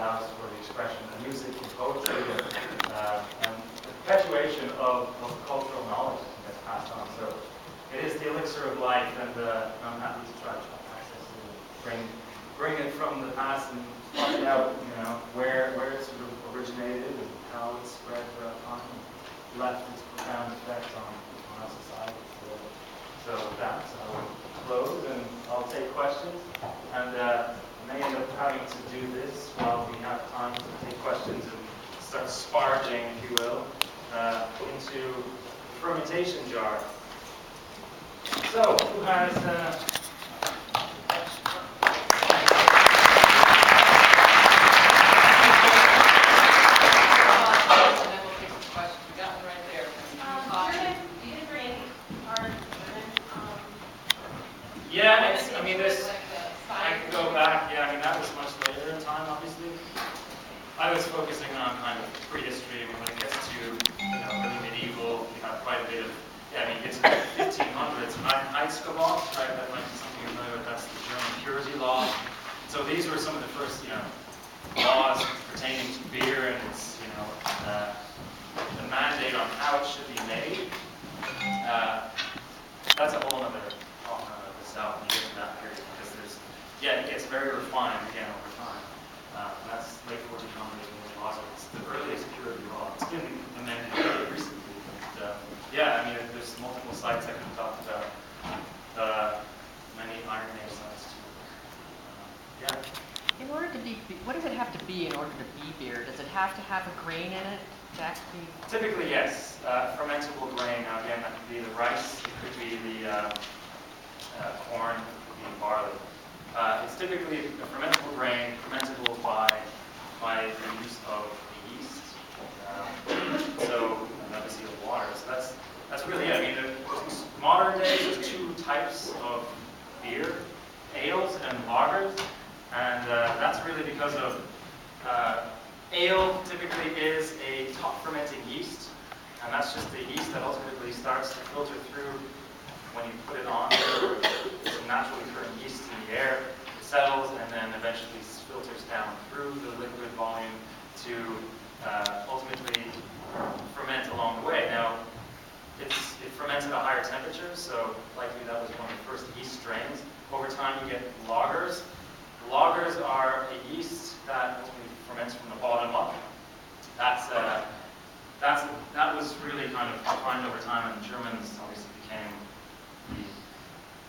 allows for the expression of music and poetry and the perpetuation of cultural knowledge that gets passed on. So it is the elixir of life, and I'm happy to try to access it and bring it from the past and find out, where it sort of originated and how it's spread throughout time and left its profound effect on our society. So with that, I will close and I'll take questions. And I may end up having to do this while we have time to take questions and start sparging, if you will, into the fermentation jar. So, who has... Yeah, I can go back. Yeah, that was much later in time, obviously. I was focusing on kind of prehistory. When it gets to, really medieval, we have quite a bit of, it's in the 1500s. Einskabot, right? That might be something you're familiar with. That's the German purity law. So these were some of the first, laws pertaining to beer and its, the mandate on how it should be made. That's a whole other talk on itself when you get to that period, because it gets very refined again over time. That's late 1400s laws. It's the earliest purity law. It's been amended very recently. But, there's multiple sites I can talk about. Many Iron Age sites too. In order to be, what does it have to be in order to be beer? Does it have to have a grain in it to actually? Typically, yes. Fermentable grain. Now, again, that could be the rice. It could be the corn. It could be barley. It's typically a fermentable grain, fermentable by the use of the yeast. And obviously the water. So that's really it. Modern days, there's two types of beer: ales and lagers. And that's really because of ale typically is a top fermenting yeast, and that's just the yeast that ultimately starts to filter through when you put it on. It's a naturally occurring yeast in the air. It settles and then eventually filters down through the liquid volume to ultimately ferment along the way. Now, it ferments at a higher temperature, so likely that was one of the first yeast strains. Over time, you get lagers. Lagers are a yeast that ultimately ferments from the bottom up. That was really kind of defined over time, and the Germans obviously became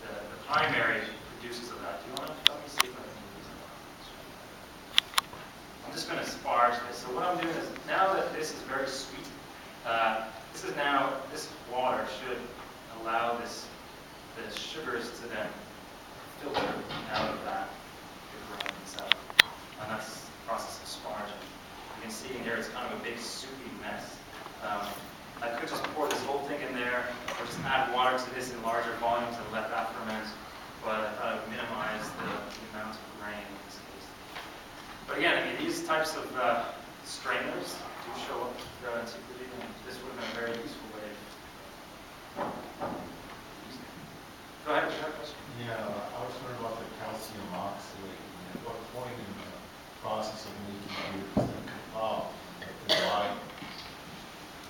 the primary producers of that. Do you want to let me see if I can do this? I'm just going to sparge this. So what I'm doing is, now that this is very sweet, this water should allow the sugars to then filter out of that. And that's the process of sparging. You can see in here it's kind of a big soupy mess. I could just pour this whole thing in there, or just add water to this in larger volumes and let that ferment, but I thought I would minimize the amount of grain in this case. But again, these types of strainers do show up throughout antiquity, and this would have been a very useful way of using it. Go ahead, you have a question? Yeah, I was wondering about the calcium oxalate. At what point in the process of making beer does that come out?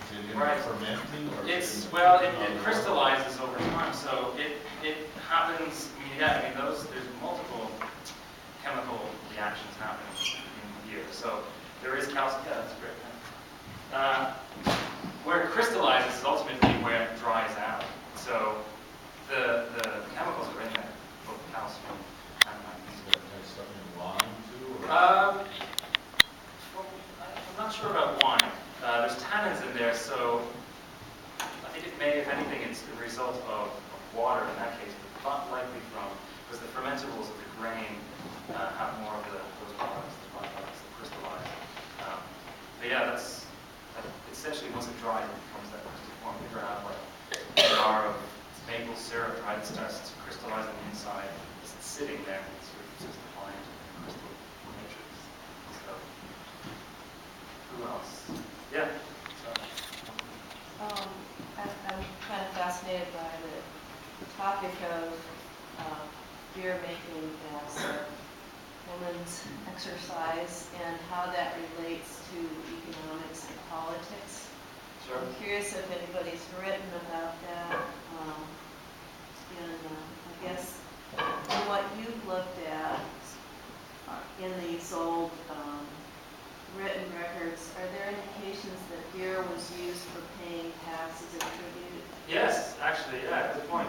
Is it in fermenting? Or it crystallizes over time, so it happens. There's multiple chemical reactions happening in beer. So there is calcium. Yeah, that's great. Where it crystallizes is ultimately where it dries out. So the chemicals are in there, both calcium and magnesium. Stuff in wine too? I'm not sure about wine. There's tannins in there, so I think it may, if anything, it's the result of water in that case, but not likely because the fermentables of the grain have more of those products, the byproducts that crystallize. That's essentially once it dries, it becomes that crystal form. You ever have like a jar of maple syrup, right? It starts to crystallize on the inside. It's sitting there. It's sort of just defined crystal matrix. So, who else? Yeah. I'm kind of fascinated by the topic of beer making as Cullen means exercise and how that relates to economics and politics. Sure. I'm curious if anybody's written about that. I guess in what you've looked at in these old written records, are there indications that beer was used for paying taxes and tribute? Yes, actually, yeah, good point.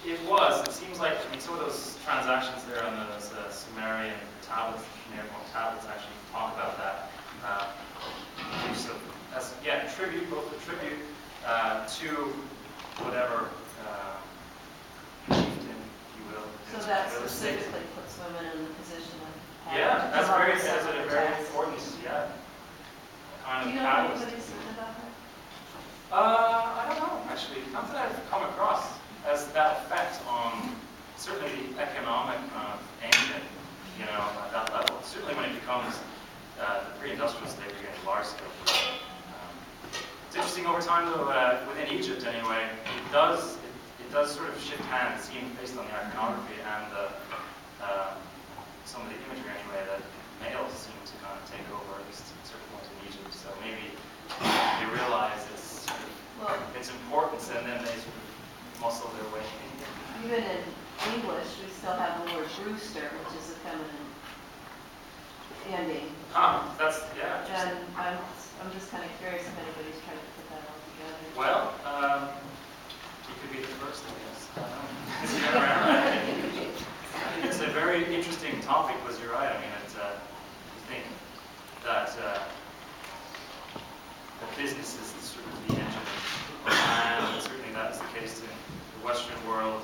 It was. It seems like, I mean, some of those transactions there on those Sumerian tablets, cuneiform tablets, actually talk about that. Use of, tribute, both the tribute to whatever chieftain, if you will. So that specifically puts women in the position of having Yeah, to that's come up very, with that's some a of the very taxes. important, kind Do of you know if catalyst. anybody's written about that? I don't know, actually. Not that I've come across as that effect on certainly the economic engine, at that level. Certainly when it becomes the pre-industrial state, we're getting large scale. It's interesting over time, though, within Egypt anyway, it does sort of shift hands, seen based on the iconography and some of the imagery anyway, that males seem to kind of take over, at least at certain points in Egypt. So maybe they realize its importance, and then they sort of muscle their way in. Even in English, we still have the word brewster, which is a feminine ending. That's, yeah. And I'm just kind of curious if anybody's trying to put that all together. Well, you could be the first, I guess. I think it's a very interesting topic, because you're right. I mean, you think that business is sort of the engine of man, and certainly that is the case in the Western world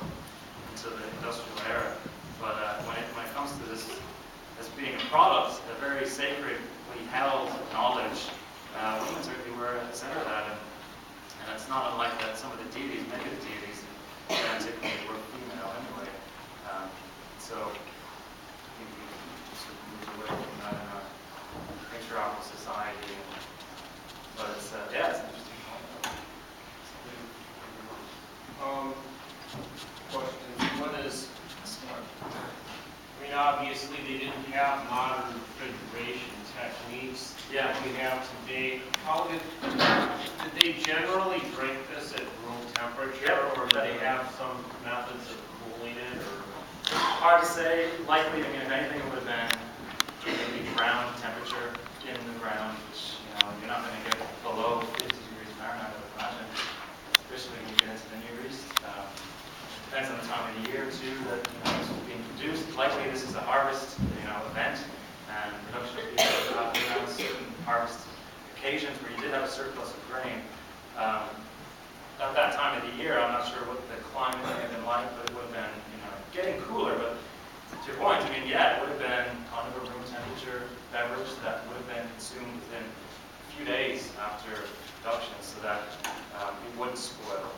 until the industrial era. But when it comes to this as being a product, a very sacredly held knowledge, women certainly were at the center of that, and it's not unlike that some of the deities, many of the deities in antiquity were female anyway. So I think we sort of moved away from that in a patriarchal society. But it's it's an interesting point. Question. One is, I mean, obviously they didn't have modern refrigeration techniques Yeah. that we have today. How did they generally drink this at room temperature, Yep. or do they have some methods of cooling it, or? Hard to say. Likely, I mean, if anything, it would have been maybe ground temperature in the ground, which, you're not going to get below 50 degrees Fahrenheit, I would imagine, especially when you get into the Near East. Depends on the time of the year, too, that it's being produced. Likely, this is a harvest, event, and production of beer happened around certain harvest occasions where you did have a surplus of grain. At that time of the year, I'm not sure what the climate may have been like, but it would have been, getting cooler. But to your point, I mean, yeah, it would have been kind of a room temperature beverage that would have been consumed within a few days after production, so that it wouldn't spoil.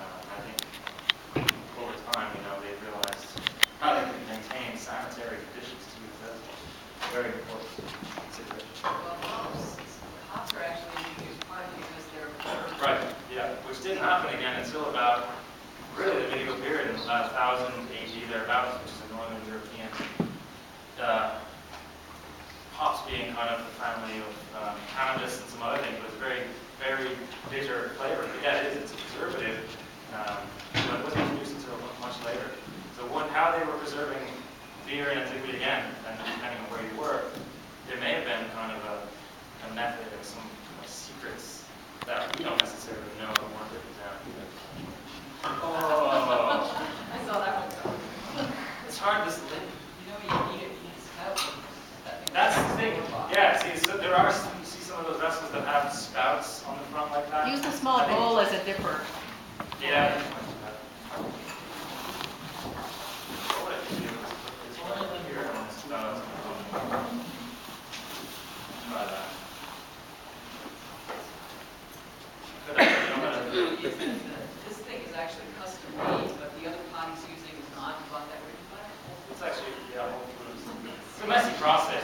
I think over time, they realized how they could maintain sanitary conditions too. That's very important consideration. Well, hops are actually used partly because they're Right, yeah, which didn't happen again until about really the medieval period, in about 1000 AD thereabouts, which is a northern European. Hops being kind of the family of cannabis and some other things, but it's very, very bitter flavor. But yeah, it's a preservative, but it wasn't introduced until much later. So how they were preserving beer in antiquity again, and depending on where you were, there may have been kind of a method and some secrets that we don't necessarily know but weren't written down. Oh, I saw that one coming. it's hard to link. You need stout. That's the thing. Yeah, see, so you see some of those vessels that have spouts on the front like that. Use the small I think- bowl as a dipper. Yeah. What I can do is put this one here and this spout. Try that. Could actually, This thing is actually custom made, but the other pot he's using is not. You bought that where you buy it? it's actually, yeah, Whole Foods. It's a messy process.